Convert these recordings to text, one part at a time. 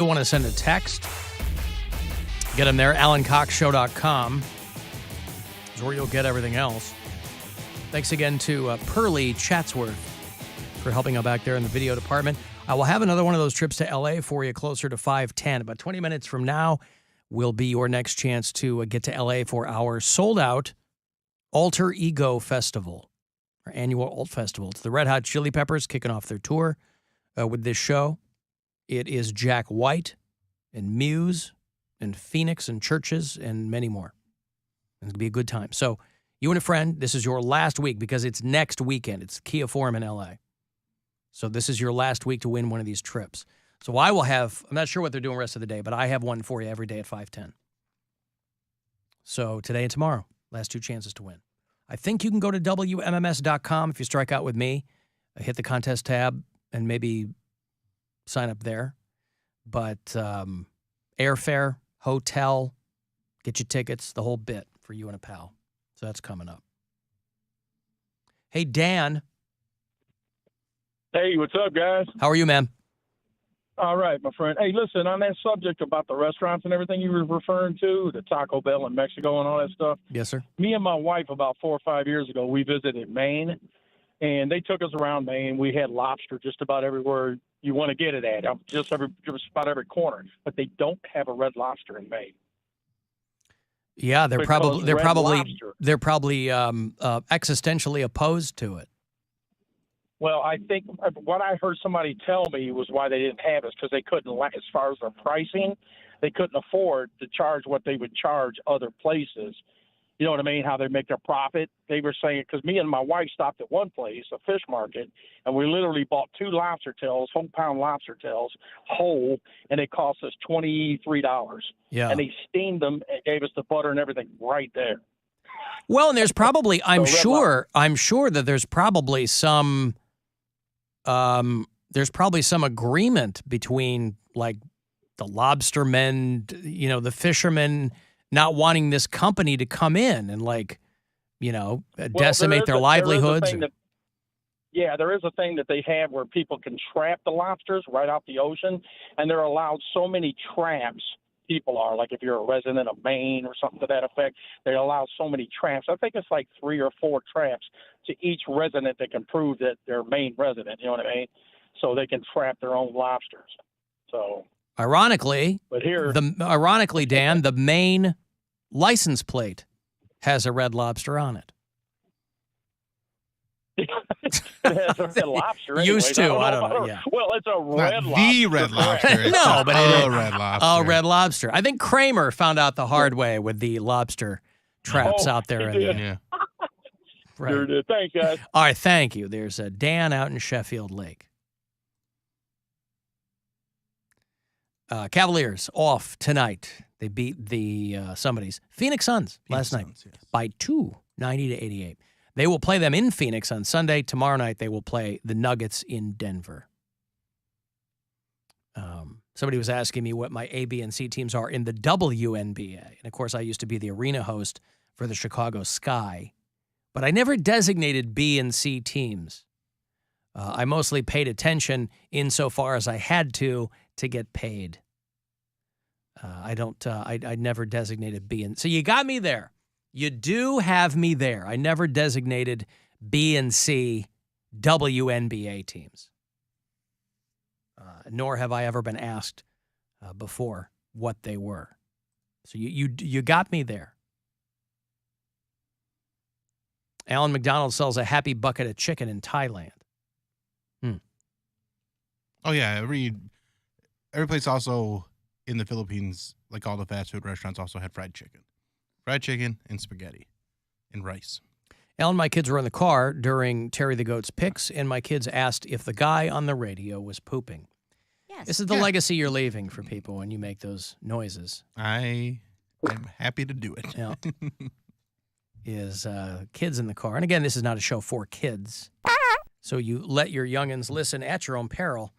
you want to send a text, get them there, alancoxshow.com is where you'll get everything else. Thanks again to Pearlie Chatsworth for helping out back there in the video department. I will have another one of those trips to L.A. for you closer to 5:10. About 20 minutes from now will be your next chance to get to L.A. for our sold-out Alter Ego Festival, our annual Alt Festival. It's the Red Hot Chili Peppers kicking off their tour with this show. It is Jack White and Muse and Phoenix and Churches and many more. It's going to be a good time. So you and a friend, this is your last week because it's next weekend. It's Kia Forum in L.A. So this is your last week to win one of these trips. So I will have, I'm not sure what they're doing the rest of the day, but I have one for you every day at 5:10. So today and tomorrow, last two chances to win. I think you can go to WMMS.com if you strike out with me, hit the contest tab, and maybe sign up there. But airfare, hotel, get your tickets, the whole bit for you and a pal. So that's coming up. Hey, Dan. Hey, what's up, guys? How are you, man? All right, my friend. Hey, listen, on that subject about the restaurants and everything you were referring to, the Taco Bell in Mexico and all that stuff. Yes, sir. Me and my wife about 4 or 5 years ago, we visited Maine, and they took us around Maine. We had lobster just about everywhere you want to get it at, just about every corner. But they don't have a Red Lobster in Maine. Yeah, they're probably existentially opposed to it. Well, I think what I heard somebody tell me was why they didn't have it, because they couldn't, as far as their pricing, they couldn't afford to charge what they would charge other places. You know what I mean? How they make their profit. They were saying, because me and my wife stopped at one place, a fish market, and we literally bought 2 lobster tails, whole pound lobster tails, whole, and it cost us $23. Yeah. And they steamed them and gave us the butter and everything right there. Well, and there's probably, I'm sure that there's probably some agreement between like the lobstermen, the fishermen not wanting this company to come in and decimate their livelihoods. There is a thing that they have where people can trap the lobsters right out the ocean, and they're allowed so many traps. People are, like if you're a resident of Maine or something to that effect, they allow so many traps. I think it's like 3 or 4 traps to each resident that can prove that they're Maine resident, you know what I mean? So they can trap their own lobsters. So ironically, Dan, the Maine license plate has a Red Lobster on it. It has a Red Lobster. Anyway. Used to, I don't know. Yeah. Well, it's a Red Lobster. The Red Lobster. No, but a Red Lobster. Red Lobster. I think Kramer found out the hard way with the lobster traps out there. Yeah. Right. Sure did. Thanks, guys. All right, thank you. There's a Dan out in Sheffield Lake. Cavaliers off tonight. They beat the somebody's Phoenix Suns last night by 2, 90-88. They will play them in Phoenix on Sunday. Tomorrow night, they will play the Nuggets in Denver. Somebody was asking me what my A, B, and C teams are in the WNBA. And, of course, I used to be the arena host for the Chicago Sky. But I never designated B and C teams. I mostly paid attention insofar as I had to get paid. I never designated B and... So you got me there. You do have me there. I never designated B and C WNBA teams. Nor have I ever been asked before what they were. So you got me there. Alan McDonald sells a happy bucket of chicken in Thailand. Oh, yeah. Every place also in the Philippines, like all the fast food restaurants, also had fried chicken. Fried chicken and spaghetti and rice. Alan, my kids were in the car during Terry the Goat's picks, and my kids asked if the guy on the radio was pooping. Yes. This is the legacy you're leaving for people when you make those noises. I am happy to do it. Yeah. Is kids in the car. And again, this is not a show for kids. So you let your youngins listen at your own peril.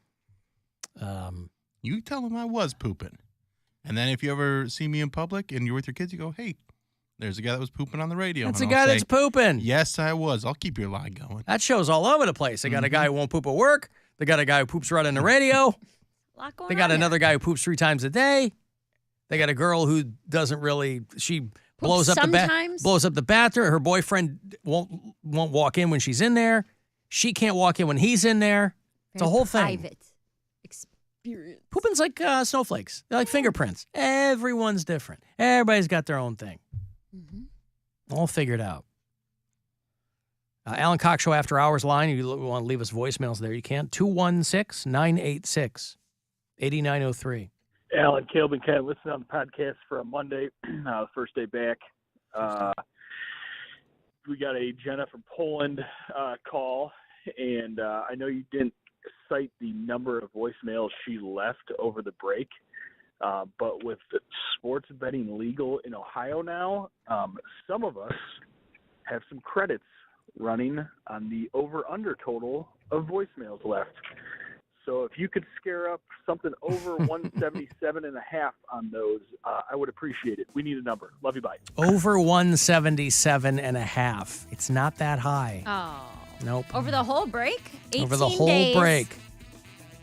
You tell them I was pooping. And then if you ever see me in public and you're with your kids, you go, hey, there's a guy that was pooping on the radio. That's a guy that's pooping. Yes, I was. I'll keep your lie going. That show's all over the place. They got a guy who won't poop at work. They got a guy who poops right on the radio. lot going They got on another there. guy who poops 3 times a day. They got a girl who doesn't really. She blows up sometimes? the bathroom. Her boyfriend won't walk in when she's in there. She can't walk in when he's in there. It's a whole thing. Private experience. Pooping's like snowflakes. They're like fingerprints. Everyone's different. Everybody's got their own thing. All figured out. Alan Cox Show After Hours line. If you want to leave us voicemails there, you can. 216-986-8903. Alan, Caleb, and Ken, listening on the podcast for a Monday, first day back. We got a Jenna from Poland call, and I know you didn't cite the number of voicemails she left over the break, but with sports betting legal in Ohio now, some of us have some credits running on the over-under total of voicemails left. So if you could scare up something over 177.5 on those, I would appreciate it. We need a number. Love you, bye. Over 177.5. It's not that high. Oh. Nope. Over the whole break? 18 Over the whole days. break.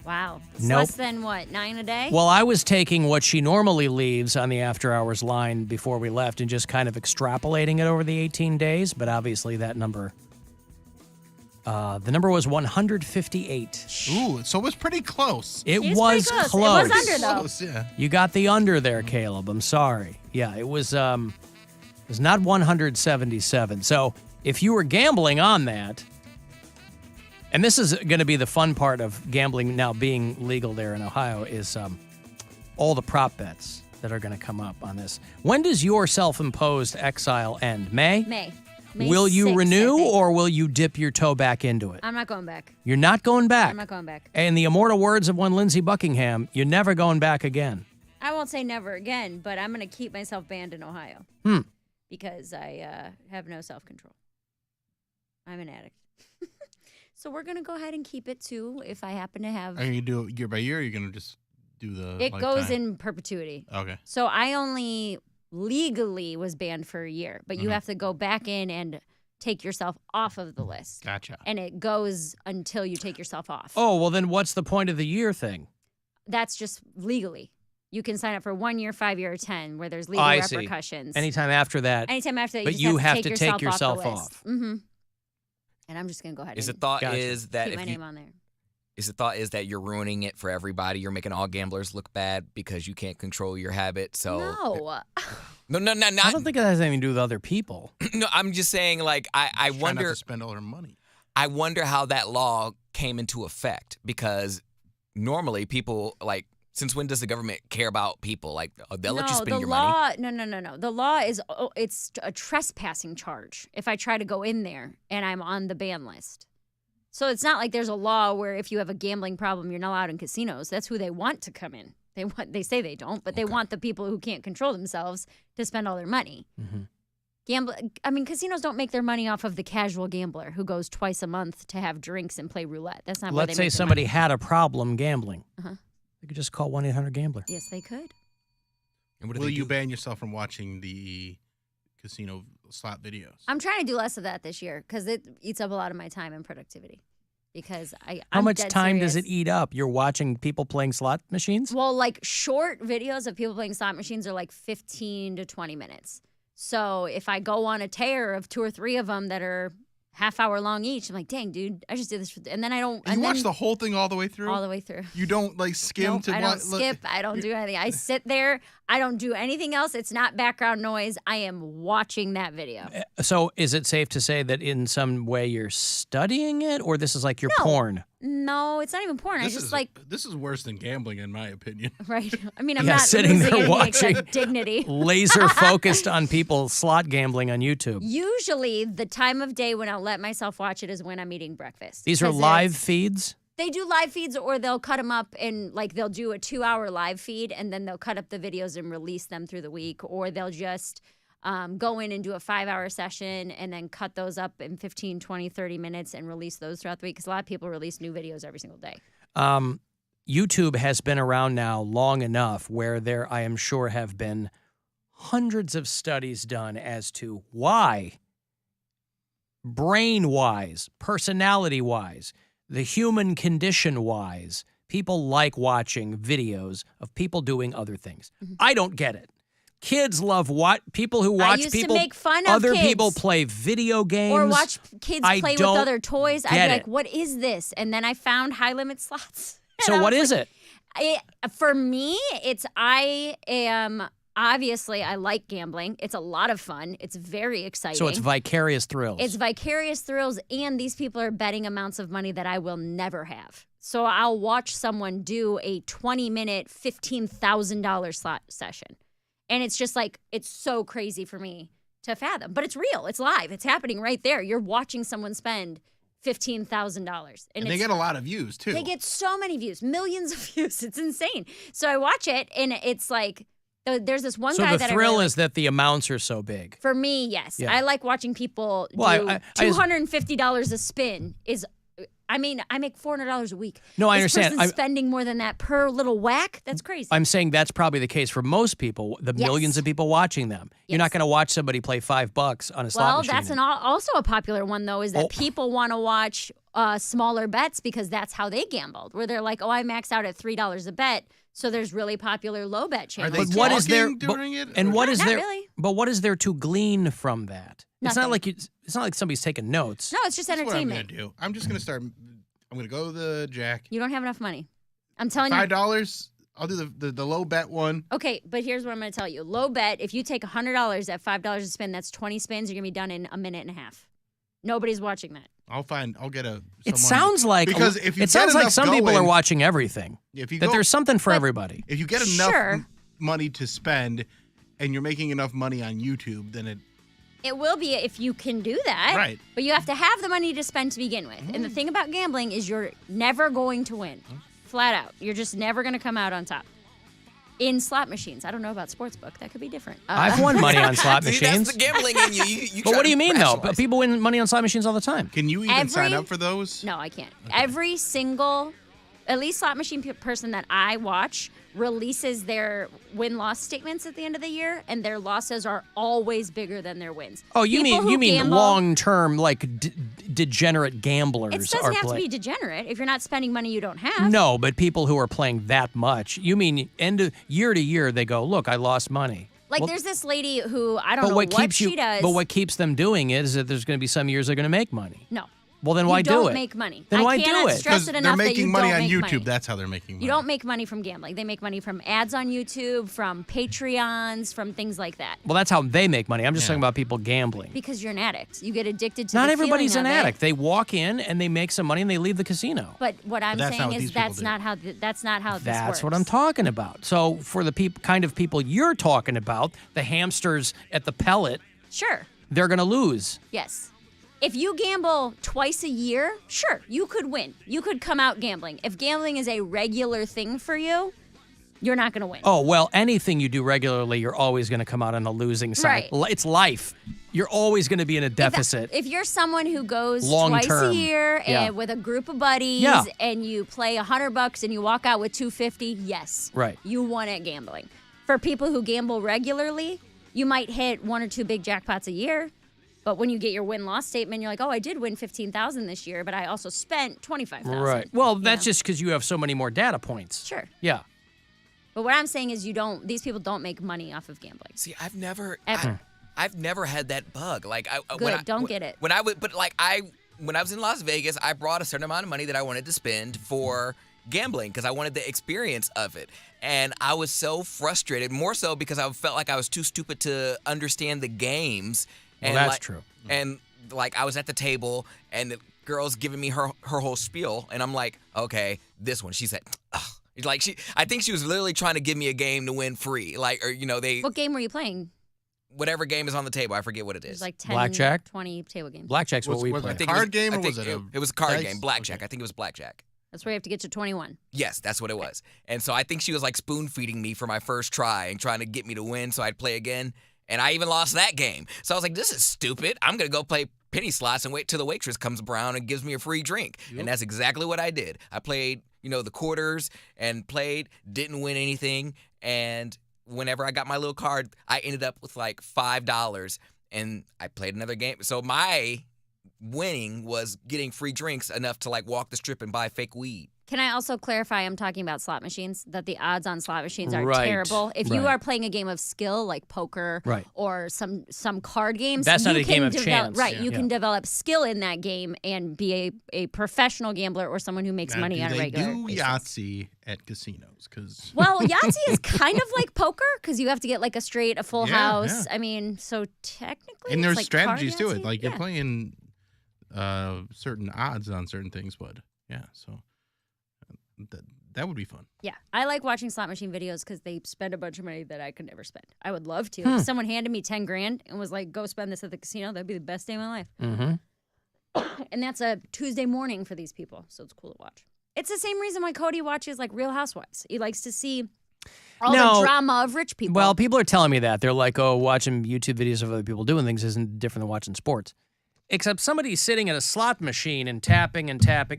Wow. It's Nope. less than, what, 9 a day? Well, I was taking what she normally leaves on the After Hours line before we left and just kind of extrapolating it over the 18 days, but obviously that number... the number was 158. Ooh, so it was pretty close. It It's was pretty close. It was under, though. Close, yeah. You got the under there, Caleb. I'm sorry. Yeah, it was not 177. So if you were gambling on that, and this is going to be the fun part of gambling now being legal there in Ohio, is all the prop bets that are going to come up on this. When does your self-imposed exile end? May? May Will you 6th, I renew think. or will you dip your toe back into it? I'm not going back. You're not going back. I'm not going back. In the immortal words of one Lindsey Buckingham, you're never going back again. I won't say never again, but I'm going to keep myself banned in Ohio. Because I have no self-control. I'm an addict. So we're going to go ahead and keep it to if I happen to have... Are you going to do it year by year, or are you going to just do the It goes lifetime? in perpetuity. Okay. So I only legally was banned for a year, but you have to go back in and take yourself off of the list. Gotcha. And it goes until you take yourself off. Oh, well, then what's the point of the year thing? That's just legally. You can sign up for 1 year, 5 year, or 10, where there's legal I see. repercussions. Anytime after that. Anytime after that, but you you just have to take yourself off. Mm-hmm. And I'm just gonna go ahead. Is the and thought Gotcha. is that keep if my you, name on there. is the thought is that you're ruining it for everybody? You're making all gamblers look bad because you can't control your habit. So No. no, I not. don't think it has anything to do with other people. No, I'm just saying. Like I Try not wonder. to spend all her money. I wonder how that law came into effect because normally people like. Since when does the government care about people? Like they'll let you spend your money. No. The law is it's a trespassing charge if I try to go in there and I'm on the ban list. So it's not like there's a law where if you have a gambling problem, you're not allowed in casinos. That's who they want to come in. They say they don't, but they want the people who can't control themselves to spend all their money. Casinos don't make their money off of the casual gambler who goes twice a month to have drinks and play roulette. That's not where Let's they say make their somebody money. had a problem gambling. Uh-huh. They could just call 1-800-GAMBLER. Yes, they could. And what do Will they you do? ban yourself from watching the casino slot videos? I'm trying to do less of that this year because it eats up a lot of my time and productivity. Because How I'm much dead time does serious. it eat up? You're watching people playing slot machines? Well, like short videos of people playing slot machines are like 15 to 20 minutes. So if I go on a tear of 2 or 3 of them that are half-hour long each, I'm like, dang, dude, I just did this. And then I don't. And you watch the whole thing all the way through? all the way through. You don't like skim Nope, to I don't skip. I don't do anything. I sit there. I don't do anything else. It's not background noise. I am watching that video. So is it safe to say that in some way you're studying it, or this is like your No. porn? No, it's not even porn. This I just is like, this is worse than gambling, in my opinion. right. I mean, I'm Yeah, not sitting losing there any watching. dignity. Laser focused on people slot gambling on YouTube. Usually, the time of day when I'll let myself watch it is when I'm eating breakfast. These are 'Cause live it's- feeds? They do live feeds, or they'll cut them up and like they'll do a 2-hour live feed, and then they'll cut up the videos and release them through the week, or they'll just go in and do a 5-hour session and then cut those up in 15, 20, 30 minutes and release those throughout the week because a lot of people release new videos every single day. YouTube has been around now long enough where there, I am sure, have been hundreds of studies done as to why, brain-wise, personality-wise, the human condition-wise, People like watching videos of people doing other things. Mm-hmm. I don't get it. Kids love people who I watch used people to make fun of other kids. people play video games Or watch kids I play with don't other toys. I'd get be like, it. what is this? And then I found high limit slots. So what is it? For me, I am obviously I like gambling. It's a lot of fun. It's very exciting. So it's vicarious thrills. It's vicarious thrills, and these people are betting amounts of money that I will never have. So I'll watch someone do a 20-minute, $15,000 slot session. And it's just like, it's so crazy for me to fathom. But it's real. It's live. It's happening right there. You're watching someone spend $15,000. And they get a lot of views, too. They get so many views, millions of views. It's insane. So I watch it, and it's like, there's this one guy that I So the thrill really is that the amounts are so big. For me, yes. Yeah. I like watching people do I $250 a spin I make $400 a week. No, I This understand. person's spending more than that per little whack. That's crazy. I'm saying that's probably the case for most people, the millions of people watching them. You're not going to watch somebody play $5 on a slot machine. Well, that's also a popular one, though, is that people want to watch smaller bets because that's how they gambled, where they're like, oh, I maxed out at $3 a bet. So there's really popular low bet channels. Are they talking during it? And what is Not there? really. But what is there to glean from that? Nothing. It's not like somebody's taking notes. No, it's just That's entertainment. what I'm going to do. I'm just going to start. I'm going to go to the Jack. You don't have enough money. I'm telling you. $5. I'll do the low bet one. Okay, but here's what I'm going to tell you. Low bet, if you take $100 at $5 a spin, that's 20 spins. You're going to be done in a minute and a half. Nobody's watching that. I'll get a. It sounds like because if you it sounds get like enough some people going, are watching everything. If you that go, there's something for But- everybody. if you get enough Sure. money to spend, and you're making enough money on YouTube, then it. It will be if you can do that. Right. But you have to have the money to spend to begin with. And the thing about gambling is you're never going to win. Flat out. You're just never going to come out on top. In slot machines. I don't know about sportsbook. That could be different. I've won money on slot See, machines. that's the gambling in you. You But try what do you to mean, though? rationalize. People win money on slot machines all the time. Can you even sign up for those? No, I can't. Every single, at least slot machine person that I watch releases their win-loss statements at the end of the year, and their losses are always bigger than their wins. Oh, you People who mean gamble- long-term, like degenerate gamblers It doesn't are have to playing. be degenerate. If you're not spending money you don't have. No, but people who are playing that much. You mean year to year they go, look, I lost money. Like, Well, there's this lady who, I don't but know what what keeps she you? does. But what keeps them doing it is that there's going to be some years they're going to make money. No. Well, then why you do don't it? make money. Then I why do cannot it? stress Because it they're enough that making you money don't on make YouTube. money. That's how they're making money. You don't make money from gambling. They make money from ads on YouTube, from Patreons, from things like that. Well, that's how they make money. I'm just talking about people gambling. Because you're an addict. You get addicted to Not the everybody's feeling an of it. addict. They walk in and they make some money and they leave the casino. But what I'm that's not saying what is these people that's do. not how that's not how this works. That's what I'm talking about. So for the kind of people you're talking about, the hamsters at the pellet, Sure. they're going to lose. Yes. If you gamble twice a year, sure, you could win. You could come out gambling. If gambling is a regular thing for you, you're not going to win. Oh, well, anything you do regularly, you're always going to come out on the losing side. Right. It's life. You're always going to be in a deficit. If you're someone who goes Long twice term. a year Yeah. and with a group of buddies Yeah. and you play $100 and you walk out with $250, yes, Right. you won at gambling. For people who gamble regularly, you might hit one or two big jackpots a year. But when you get your win-loss statement, you're like, oh, I did win $15,000 this year, but I also spent $25,000. Right. Well, you that's know? just because you have so many more data points. Sure. Yeah. But what I'm saying is these people don't make money off of gambling. See, I've never Ever. I've never had that bug. Like Good, don't get it. When I was in Las Vegas, I brought a certain amount of money that I wanted to spend for gambling because I wanted the experience of it. And I was so frustrated, more so because I felt like I was too stupid to understand the games. Well, And that's like, true. And like I was at the table and the girl's giving me her whole spiel and I'm like, okay, this one. She said, ugh. Like I think she was literally trying to give me a game to win free. Like, or What game were you playing? whatever game is on the table. I forget what it It is. was like 10, Blackjack? 20 table games. Blackjack's what Was- we was play. it I think card it game or I think was it a it was a card dice? game, blackjack. Okay. I think it was blackjack. That's where you have to get to 21. Yes, that's what it was. And so I think she was like spoon feeding me for my first try and trying to get me to win so I'd play again. And I even lost that game. So I was like, this is stupid. I'm going to go play penny slots and wait till the waitress comes around and gives me a free drink. Yep. And that's exactly what I did. I played, the quarters and played, didn't win anything. And whenever I got my little card, I ended up with like $5 and I played another game. So my winning was getting free drinks enough to like walk the strip and buy fake weed. Can I also clarify? I'm talking about slot machines. That the odds on slot machines are Right. terrible. If you Right. are playing a game of skill like poker Right. or some card games, That's not you a game can of develop, chance. right? Yeah. You can develop skill in that game and be a professional gambler or someone who makes Now, money do on a they regular do basis. Yahtzee at casinos? Because Well, Yahtzee is kind of like poker because you have to get like a full Yeah, house. yeah. I mean, so technically, and it's there's like strategies card to it. Yahtzee? Like you're Yeah. playing certain odds on certain things, but yeah, so that would be fun. Yeah, I like watching slot machine videos because they spend a bunch of money that I could never spend. I would love to. Hmm. If someone handed me 10 grand and was like, go spend this at the casino, that'd be the best day of my life. Mm-hmm. And that's a Tuesday morning for these people, so it's cool to watch. It's the same reason why Cody watches like Real Housewives. He likes to see all No. the drama of rich people. Well, people are telling me that. They're like, oh, watching YouTube videos of other people doing things isn't different than watching sports. Except somebody sitting at a slot machine and tapping.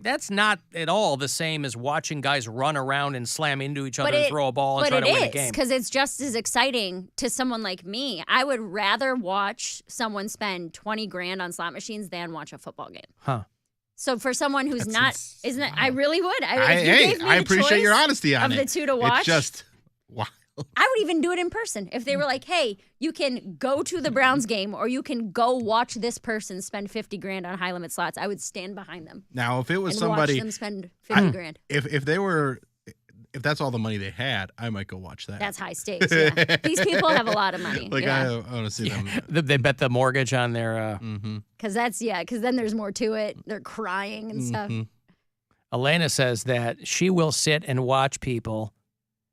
That's not at all the same as watching guys run around and slam into each other and throw a ball and try to win a But it is, game. because it's just as exciting to someone like me. I would rather watch someone spend 20 grand on slot machines than watch a football game. Huh. So for someone who's not, isn't it? I really would. If you gave me I the appreciate your choice honesty on of it. the two to watch. It's just wow. I would even do it in person. If they were like, hey, you can go to the Browns game or you can go watch this person spend 50 grand on high limit slots, I would stand behind them Now, if it was and somebody, watch them spend 50 grand. if that's all the money they had, I might go watch that. That's high stakes. Yeah. These people have a lot of money. Like yeah. I want to see them. They bet the mortgage on their. Mm-hmm. Because then there's more to it. They're crying and stuff. Mm-hmm. Elena says that she will sit and watch people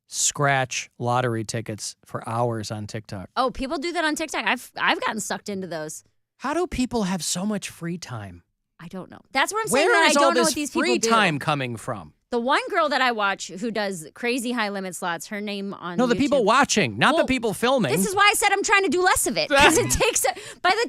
scratch lottery tickets for hours on TikTok. Oh, people do that on TikTok. I've gotten sucked into those. How do people have so much free time? I don't know. That's what I'm saying. Where That is I all don't know this what these free people time do. coming from? The one girl that I watch who does crazy high limit slots, her name on No, the YouTube. people watching, not Well, the people filming. This is why I said I'm trying to do less of it because it takes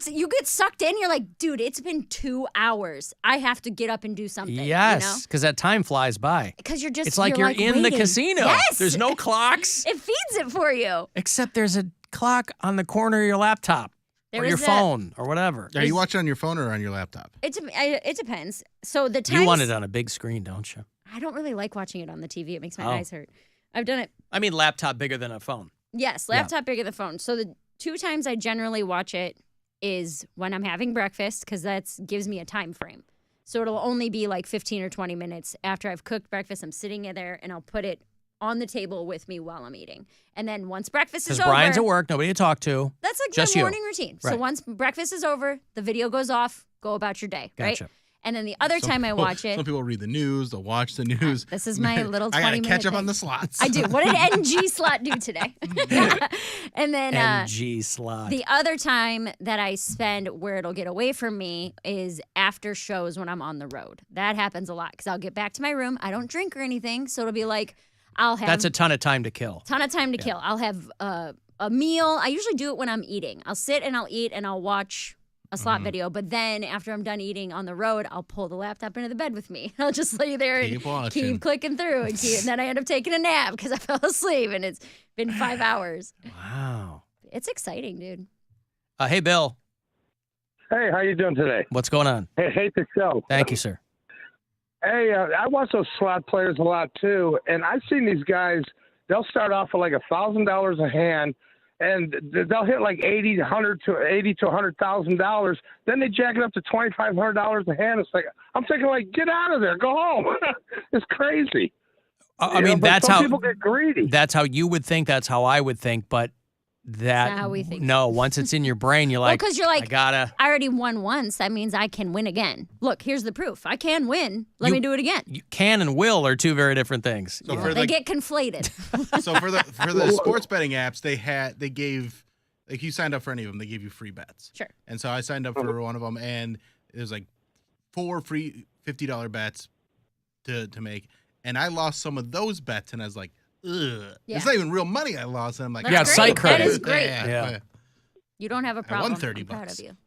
you get sucked in. You're like, dude, it's been 2 hours. I have to get up and do something. Yes, because that time flies by. Because you're just It's like you're in the waiting. casino. Yes, There's no clocks. It feeds it for you. Except there's a clock on the corner of your laptop There or your is phone or whatever. Are you watching on your phone or on your laptop? It depends. So the times You want it on a big screen, don't you? I don't really like watching it on the TV. It makes my Oh. eyes hurt. I've done it. I mean, laptop bigger than a phone. Yes, laptop bigger than phone. So the 2 times I generally watch it is when I'm having breakfast because that gives me a time frame. So it'll only be like 15 or 20 minutes after I've cooked breakfast. I'm sitting there and I'll put it on the table with me while I'm eating. And then once breakfast is Because over, Brian's at work, nobody to talk to. that's like just my you. morning routine. So Right. once breakfast is over, the video goes off. Go about your day, Gotcha. right? And then the other time I watch it, Some people read the news. They'll watch the news. this is my little 20 I gotta minute catch up thing. on the slots. I do. What did NG slot do today? And then NG slot. the other time that I spend where it'll get away from me is after shows when I'm on the road. That happens a lot because I'll get back to my room. I don't drink or anything, so it'll be like I'll have That's a ton of time to kill. ton of time to kill. I'll have a meal. I usually do it when I'm eating. I'll sit and I'll eat and I'll watch a slot video. But then after I'm done eating on the road, I'll pull the laptop into the bed with me. I'll just lay there and Keep watching. keep clicking through. And then I end up taking a nap because I fell asleep and it's been 5 hours. Wow. It's exciting, dude. Hey, Bill. Hey, how you doing today? What's going on? Hey, hate the show. Thank you, sir. Hey, I watch those slot players a lot too, and I've seen these guys. They'll start off with like $1,000 a hand, and they'll hit like $80 to $100,000. Then they jack it up to $2,500 a hand. It's like I'm thinking, like, get out of there, go home. It's crazy. I mean, but that's some how people get greedy. That's how you would think. That's how I would think. But that not how we think. No, once it's in your brain, you're like, 'cause you're like, I gotta. I already won once. That means I can win again. Look, here's the proof. I can win. Let me do it again. You can and will are two very different things. So for They like, get conflated. so for the sports betting apps, they gave, like, you signed up for any of them, they gave you free bets. Sure. And so I signed up for one of them, and it was like 4 free $50 bets to make, and I lost some of those bets, and I was like, ugh, Yeah. it's not even real money I lost. And I'm like, That's Yeah, great. site That credit. is great. Yeah. You don't have a I problem. won 30 I'm proud bucks. of you.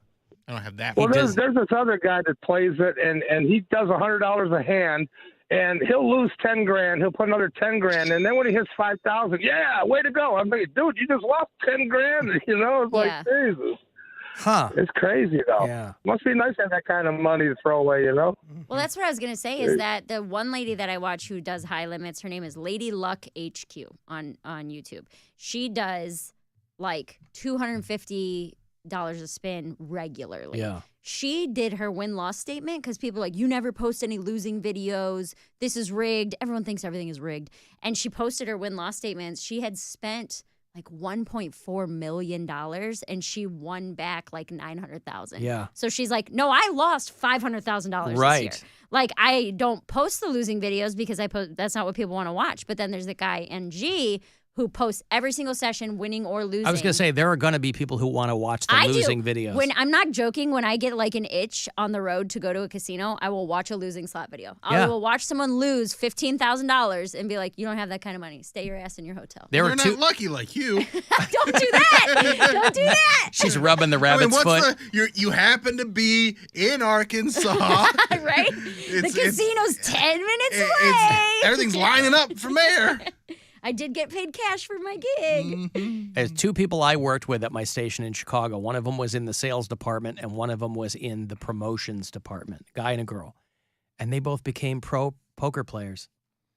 I don't have that. Well, many. there's this other guy that plays it, and he does $100 a hand, and he'll lose 10 grand. He'll put another 10 grand, and then when he hits 5,000, yeah, way to go! I'm like, dude, you just lost 10 grand. You know, it's Yeah. like Jesus. Huh. It's crazy though. Yeah. Must be nice to have that kind of money to throw away, you know? Well, that's what I was going to say is that the one lady that I watch who does high limits, her name is Lady Luck HQ on YouTube. She does like $250 a spin regularly. Yeah. She did her win-loss statement because people are like, you never post any losing videos. This is rigged. Everyone thinks everything is rigged. And she posted her win-loss statements. She had spent like $1.4 million and she won back like $900,000. Yeah. So she's like, no, I lost $500,000 Right. this year. Like, I don't post the losing videos because that's not what people want to watch. But then there's the guy, NG, who posts every single session, winning or losing. I was going to say, there are going to be people who want to watch the losing videos. When I'm not joking, when I get like an itch on the road to go to a casino, I will watch a losing slot video. I will watch someone lose $15,000 and be like, you don't have that kind of money. Stay your ass in your hotel. They're not lucky like you. Don't do that. Don't do that. She's rubbing the rabbit's foot. You happen to be in Arkansas. Right? The casino's 10 minutes away. Everything's lining up from there. I did get paid cash for my gig. Mm-hmm. There's two people I worked with at my station in Chicago. One of them was in the sales department, and one of them was in the promotions department, a guy and a girl. And they both became pro poker players.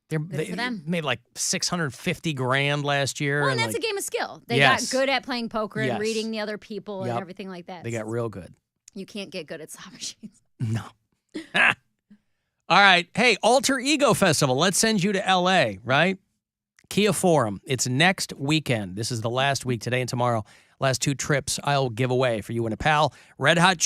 They for them. made like $650,000 last year. Well, and that's like, a game of skill. They Yes. got good at playing poker and Yes. reading the other people Yep. and everything like that. They got real good. You can't get good at slot machines. No. All right. Hey, Alter Ego Festival. Let's send you to L.A., right? Kia Forum. It's next weekend. This is the last week, today and tomorrow. Last two trips I'll give away for you and a pal. Red Hot